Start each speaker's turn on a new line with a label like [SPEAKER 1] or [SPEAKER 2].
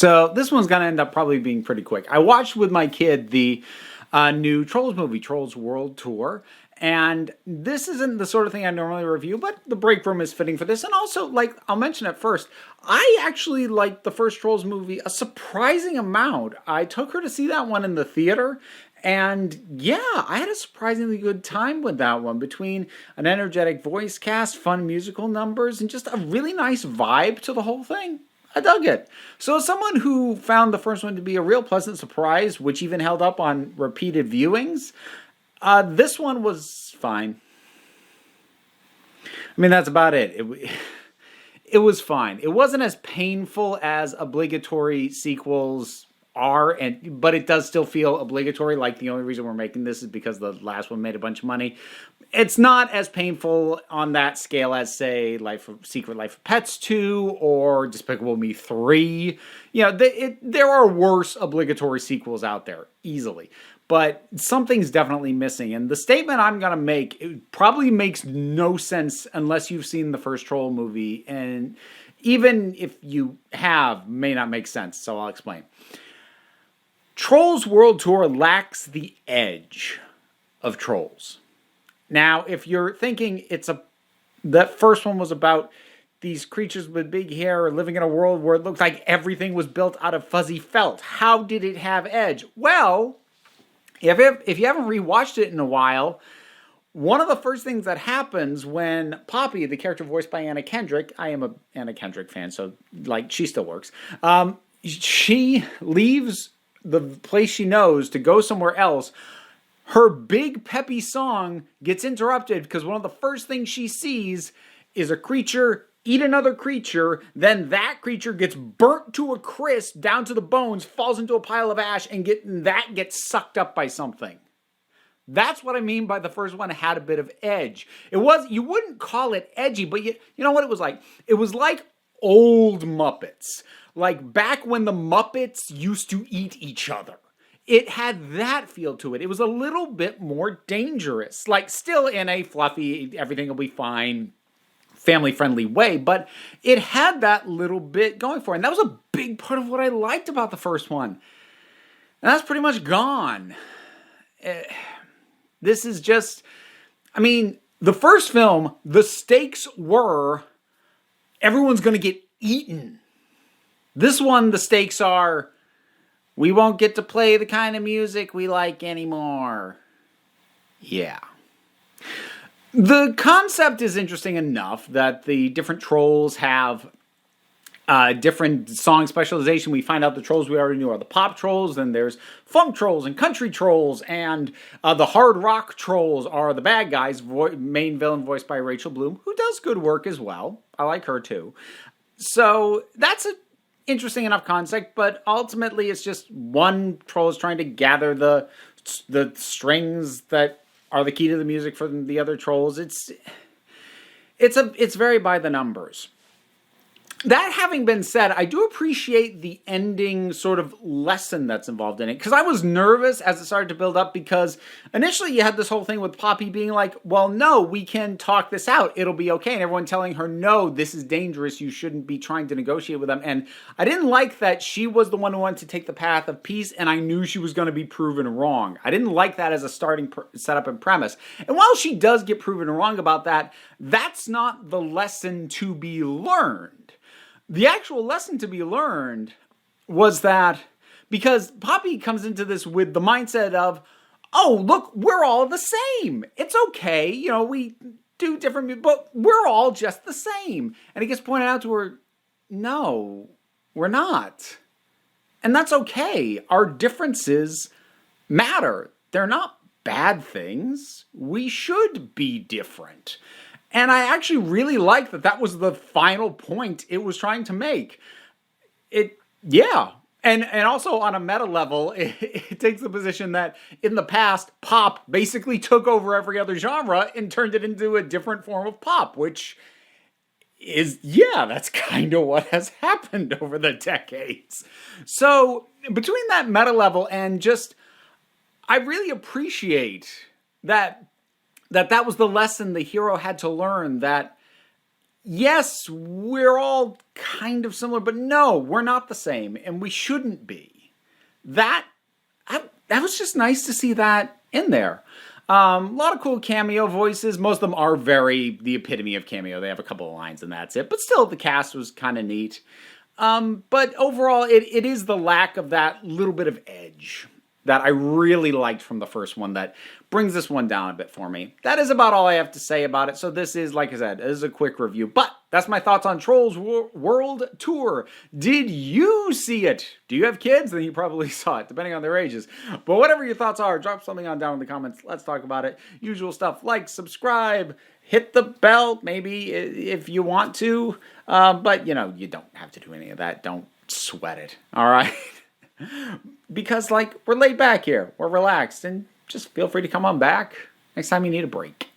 [SPEAKER 1] So this one's going to end up probably being pretty quick. I watched with my kid the new Trolls movie, Trolls World Tour. And this isn't the sort of thing I normally review, but the break room is fitting for this. And also, like, I'll mention it first, I actually liked the first Trolls movie a surprising amount. I took her to see that one in the theater. And yeah, I had a surprisingly good time with that one, between an energetic voice cast, fun musical numbers, and just a really nice vibe to the whole thing. I dug it. So as someone who found the first one to be a real pleasant surprise, which even held up on repeated viewings, this one was fine. I mean, that's about it. It was fine. It wasn't as painful as obligatory sequels are, but it does still feel obligatory. Like, the only reason we're making this is because the last one made a bunch of money. It's not as painful on that scale as, say, Secret Life of Pets 2 or Despicable Me 3. You know, there are worse obligatory sequels out there, easily. But something's definitely missing. And the statement I'm going to make, it probably makes no sense unless you've seen the first Troll movie. And even if you have, may not make sense. So I'll explain. Trolls World Tour lacks the edge of Trolls. Now, if you're thinking that first one was about these creatures with big hair living in a world where it looks like everything was built out of fuzzy felt, how did it have edge? Well, if you haven't rewatched it in a while, one of the first things that happens when Poppy, the character voiced by Anna Kendrick, I am a Anna Kendrick fan, so like she still works, she leaves the place she knows to go somewhere else. Her big peppy song gets interrupted because one of the first things she sees is a creature eat another creature, then that creature gets burnt to a crisp down to the bones, falls into a pile of ash, and that gets sucked up by something. That's what I mean by the first one had a bit of edge. You wouldn't call it edgy, but you know what it was like? It was like old Muppets. Like back when the Muppets used to eat each other. It had that feel to it. It was a little bit more dangerous. Like, still in a fluffy, everything will be fine, family-friendly way, but it had that little bit going for it. And that was a big part of what I liked about the first one. And that's pretty much gone. This is just, I mean, the first film, the stakes were everyone's going to get eaten. This one, the stakes are, we won't get to play the kind of music we like anymore. Yeah. The concept is interesting enough that the different trolls have different song specialization. We find out the trolls we already knew are the pop trolls, then there's funk trolls and country trolls, and the hard rock trolls are the bad guys, main villain voiced by Rachel Bloom, who does good work as well. I like her too. So that's an interesting enough concept, but ultimately it's just one troll is trying to gather the strings that are the key to the music for the other trolls. It's very by the numbers. That having been said, I do appreciate the ending sort of lesson that's involved in it. Because I was nervous as it started to build up, because initially you had this whole thing with Poppy being like, well, no, we can talk this out. It'll be okay. And everyone telling her, no, this is dangerous. You shouldn't be trying to negotiate with them. And I didn't like that she was the one who wanted to take the path of peace, and I knew she was going to be proven wrong. I didn't like that as a starting setup and premise. And while she does get proven wrong about that, that's not the lesson to be learned. The actual lesson to be learned was that, because Poppy comes into this with the mindset of, oh, look, we're all the same. It's okay. You know, we do different, but we're all just the same. And it gets pointed out to her, no, we're not. And that's okay. Our differences matter. They're not bad thing. We should be different. And I actually really like that that was the final point it was trying to make. Yeah. And also on a meta level, it takes the position that in the past, pop basically took over every other genre and turned it into a different form of pop, which is, yeah, that's kind of what has happened over the decades. So between that meta level and just, I really appreciate that was the lesson the hero had to learn, that yes, we're all kind of similar, but no, we're not the same, and we shouldn't be. That that was just nice to see that in there. A lot of cool cameo voices. Most of them are very the epitome of cameo. They have a couple of lines and that's it. But still, the cast was kind of neat. But overall, it is the lack of that little bit of edge that I really liked from the first one that brings this one down a bit for me. That is about all I have to say about it. So this is, like I said, this is a quick review. But that's my thoughts on Trolls World Tour. Did you see it? Do you have kids? Then you probably saw it, depending on their ages. But whatever your thoughts are, drop something on down in the comments. Let's talk about it. Usual stuff, like, subscribe, hit the bell, maybe, if you want to. But, you know, you don't have to do any of that. Don't sweat it. All right? Because, like, we're laid back here. We're relaxed. And just feel free to come on back next time you need a break.